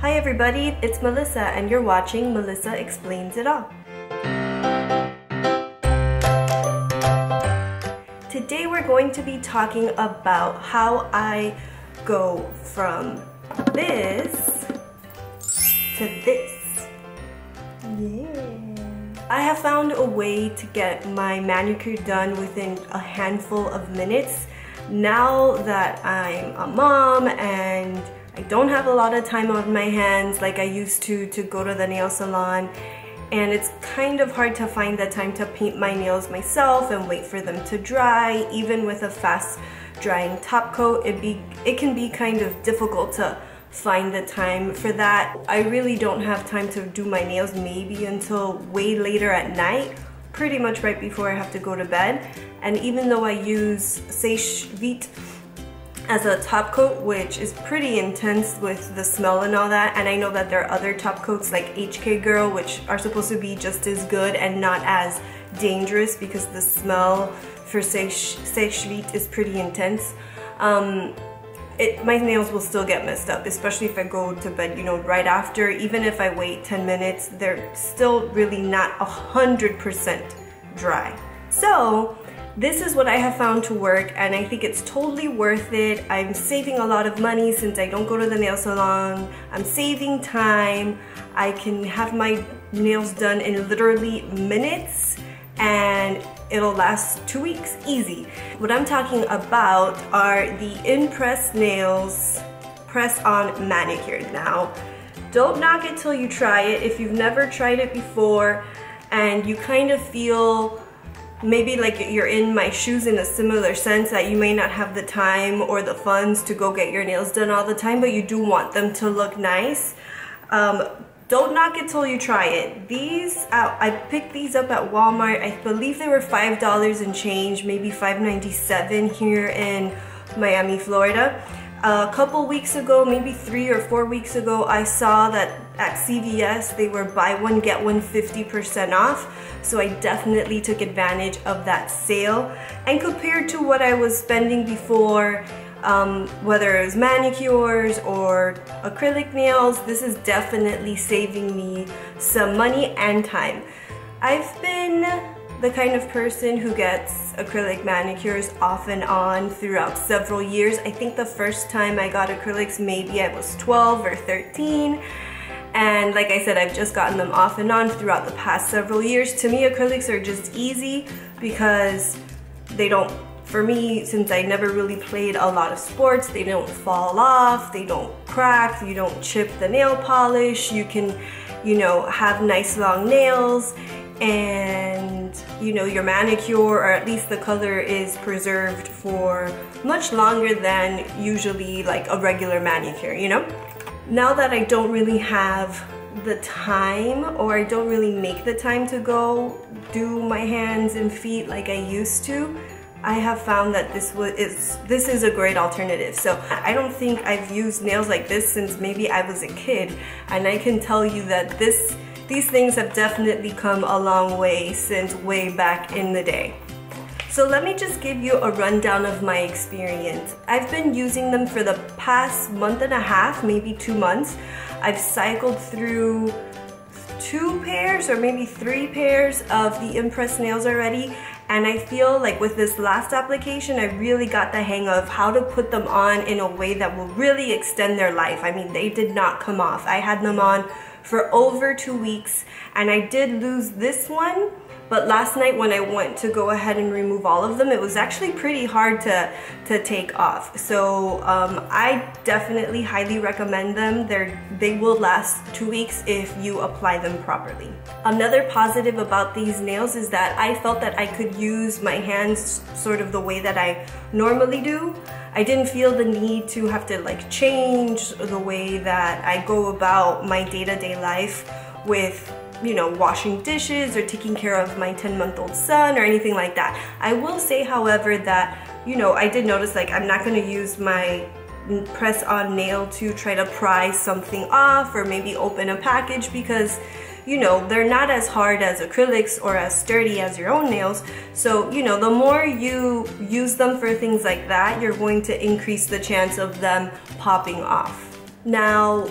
Hi everybody, it's Melissa and you're watching Melissa Explains It All. Today we're going to be talking about how I go from this to this. Yeah. I have found a way to get my manicure done within a handful of minutes. Now that I'm a mom and I don't have a lot of time on my hands like I used to go to the nail salon, and it's kind of hard to find the time to paint my nails myself and wait for them to dry. Even with a fast drying top coat, it can be kind of difficult to find the time for that. I really don't have time to do my nails maybe until way later at night, pretty much right before I have to go to bed. And even though I use Sèche Vite as a top coat, which is pretty intense with the smell and all that, and I know that there are other top coats like HK Girl which are supposed to be just as good and not as dangerous because the smell for Sèche Vite is pretty intense. My nails will still get messed up, especially if I go to bed, right after. Even if I wait 10 minutes, they're still really not 100% dry. So this is what I have found to work, and I think it's totally worth it. I'm saving a lot of money since I don't go to the nail salon. I'm saving time. I can have my nails done in literally minutes, and it'll last 2 weeks, easy. What I'm talking about are the in-press nails press-on manicure. Now, don't knock it till you try it. If you've never tried it before and you kind of feel maybe like you're in my shoes in a similar sense, that you may not have the time or the funds to go get your nails done all the time, but you do want them to look nice, don't knock it till you try it. These, I picked these up at Walmart. I believe they were $5 and change, maybe $5.97 here in Miami, Florida. A couple weeks ago, maybe 3 or 4 weeks ago, I saw that at CVS they were buy one get one 50% off. So I definitely took advantage of that sale. And compared to what I was spending before, whether it was manicures or acrylic nails, this is definitely saving me some money and time. I've been the kind of person who gets acrylic manicures off and on throughout several years. I think the first time I got acrylics, maybe I was 12 or 13. And like I said, I've just gotten them off and on throughout the past several years. To me, acrylics are just easy because they don't, for me, since I never really played a lot of sports, they don't fall off, they don't crack, you don't chip the nail polish, you can, have nice long nails, and your manicure, or at least the color, is preserved for much longer than usually like a regular manicure, Now that I don't really have the time, or I don't really make the time to go do my hands and feet like I used to, I have found that this is a great alternative. So I don't think I've used nails like this since maybe I was a kid, and I can tell you that these things have definitely come a long way since way back in the day. So let me just give you a rundown of my experience. I've been using them for the past month and a half, maybe 2 months. I've cycled through 2 pairs or maybe 3 pairs of the Impress nails already, and I feel like with this last application I really got the hang of how to put them on in a way that will really extend their life. I mean, they did not come off. I had them on for over 2 weeks, and I did lose this one, but last night when I went to go ahead and remove all of them, it was actually pretty hard to take off. So I definitely highly recommend them. They will last 2 weeks if you apply them properly. Another positive about these nails is that I felt that I could use my hands sort of the way that I normally do. I didn't feel the need to have to like change the way that I go about my day-to-day life with washing dishes or taking care of my 10-month-old son or anything like that. I will say, however, that I did notice like I'm not going to use my press-on nail to try to pry something off or maybe open a package, because they're not as hard as acrylics or as sturdy as your own nails. So the more you use them for things like that, you're going to increase the chance of them popping off. Now,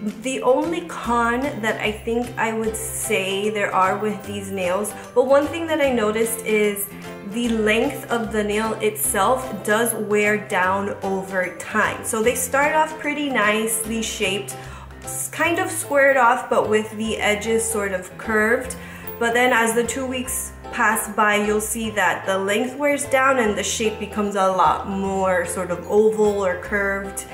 The only con that I think I would say there are with these nails, but one thing that I noticed is the length of the nail itself does wear down over time. So they start off pretty nicely shaped, kind of squared off, but with the edges sort of curved. But then as the 2 weeks pass by, you'll see that the length wears down and the shape becomes a lot more sort of oval or curved.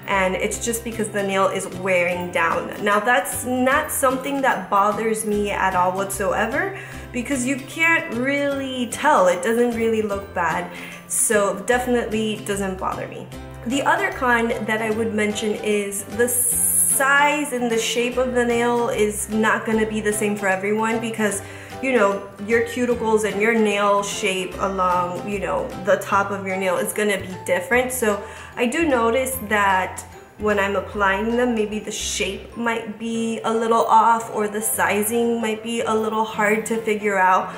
And it's just because the nail is wearing down. Now that's not something that bothers me at all whatsoever, because you can't really tell. It doesn't really look bad, so definitely doesn't bother me. The other con that I would mention is the size and the shape of the nail is not going to be the same for everyone, because you know, your cuticles and your nail shape along, you know, the top of your nail is gonna be different. So I do notice that when I'm applying them, maybe the shape might be a little off or the sizing might be a little hard to figure out,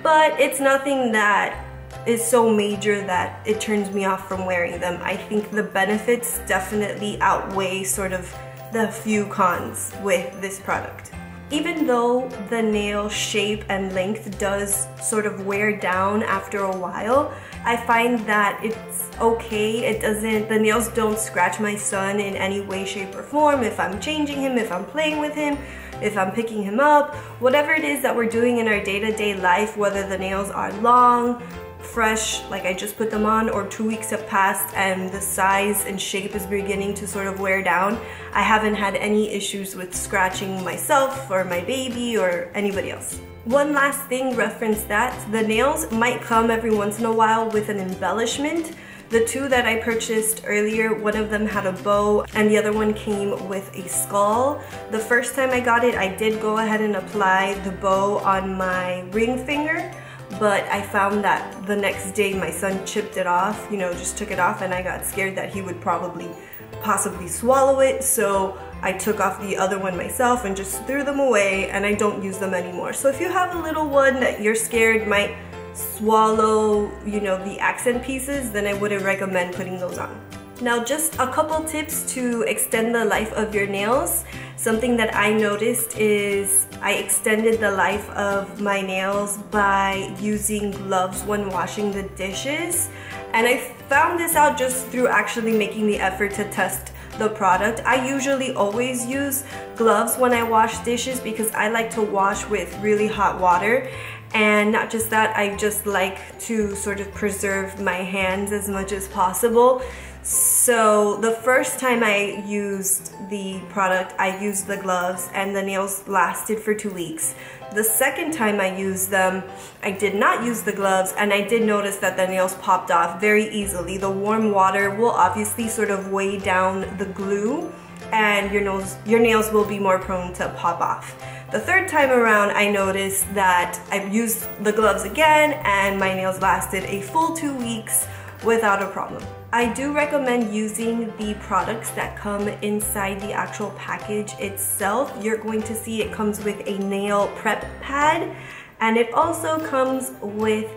but it's nothing that is so major that it turns me off from wearing them. I think the benefits definitely outweigh sort of the few cons with this product. Even though the nail shape and length does sort of wear down after a while, I find that it's okay. The nails don't scratch my son in any way, shape, or form. If I'm changing him, if I'm playing with him, if I'm picking him up, whatever it is that we're doing in our day-to-day life, whether the nails are long, fresh, like I just put them on, or 2 weeks have passed and the size and shape is beginning to sort of wear down, I haven't had any issues with scratching myself or my baby or anybody else. One last thing, reference that the nails might come every once in a while with an embellishment. The two that I purchased earlier, one of them had a bow and the other one came with a skull. The first time I got it, I did go ahead and apply the bow on my ring finger, but I found that the next day my son chipped it off, you know, just took it off, and I got scared that he would possibly swallow it, so I took off the other one myself and just threw them away, and I don't use them anymore. So if you have a little one that you're scared might swallow, you know, the accent pieces, then I wouldn't recommend putting those on. Now just a couple tips to extend the life of your nails. Something that I noticed is I extended the life of my nails by using gloves when washing the dishes. And I found this out just through actually making the effort to test the product. I usually always use gloves when I wash dishes because I like to wash with really hot water. And not just that, I just like to sort of preserve my hands as much as possible. So the first time I used the product, I used the gloves and the nails lasted for 2 weeks. The second time I used them, I did not use the gloves, and I did notice that the nails popped off very easily. The warm water will obviously sort of weigh down the glue, and your nails will be more prone to pop off. The third time around, I noticed that I used the gloves again and my nails lasted a full 2 weeks without a problem. I do recommend using the products that come inside the actual package itself. You're going to see it comes with a nail prep pad, and it also comes with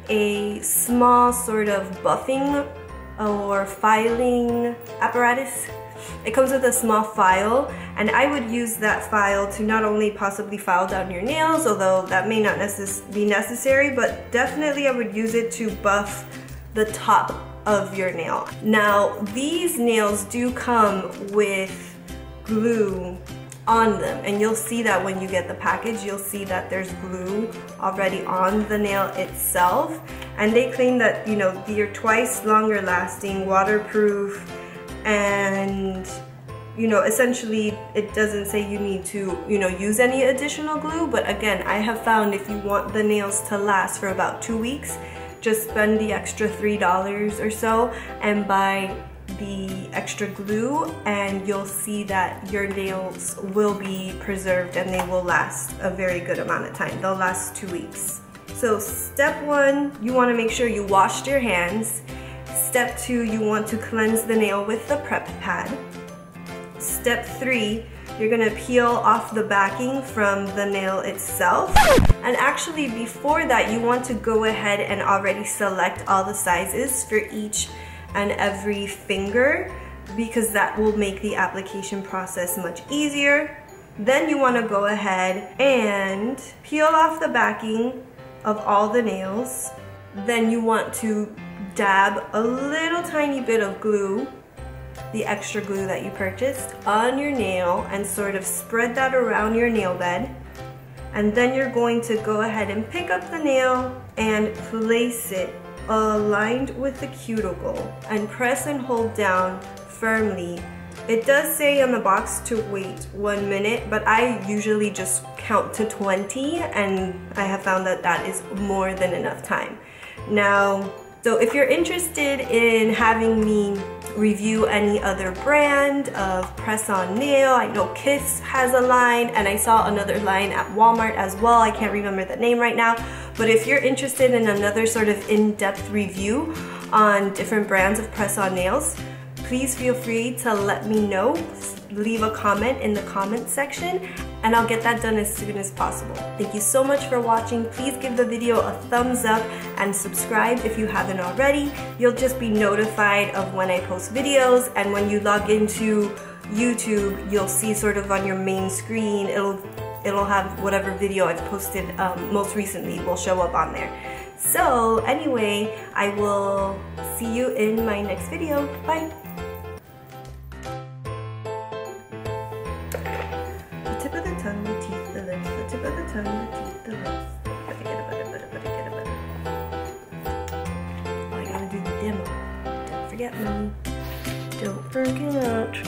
a small sort of buffing or filing apparatus. It comes with a small file, and I would use that file to not only possibly file down your nails, although that may not be necessary, but definitely I would use it to buff the top of your nail. Now, these nails do come with glue on them, and you'll see that when you get the package. You'll see that there's glue already on the nail itself, and they claim that, you know, they're twice longer lasting, waterproof, and you know, essentially it doesn't say you need to, you know, use any additional glue. But again, I have found if you want the nails to last for about 2 weeks, just spend the extra $3 or so and buy the extra glue, and you'll see that your nails will be preserved and they will last a very good amount of time. They'll last 2 weeks. So step 1, you want to make sure you washed your hands. Step 2, you want to cleanse the nail with the prep pad. Step 3, you're gonna peel off the backing from the nail itself. And actually before that, you want to go ahead and already select all the sizes for each and every finger. because that will make the application process much easier. Then you want to go ahead and peel off the backing of all the nails. Then you want to dab a little tiny bit of glue, the extra glue that you purchased, on your nail and sort of spread that around your nail bed. And then you're going to go ahead and pick up the nail and place it aligned with the cuticle and press and hold down firmly. It does say on the box to wait 1 minute, but I usually just count to 20, and I have found that that is more than enough time. Now, so if you're interested in having me review any other brand of press-on nail, I know Kiss has a line, and I saw another line at Walmart as well. I can't remember the name right now, but if you're interested in another sort of in-depth review on different brands of press-on nails, please feel free to let me know. Leave a comment in the comment section and I'll get that done as soon as possible. Thank you so much for watching. Please give the video a thumbs up and subscribe if you haven't already. You'll just be notified of when I post videos, and when you log into YouTube, you'll see sort of on your main screen, it'll have whatever video I've posted most recently will show up on there. So anyway, I will see you in my next video. Bye! The tip of the tongue, the teeth, the lips. The tip of the tongue, the teeth, the lips. Oh, I gotta do the demo. Don't forget me. Don't forget.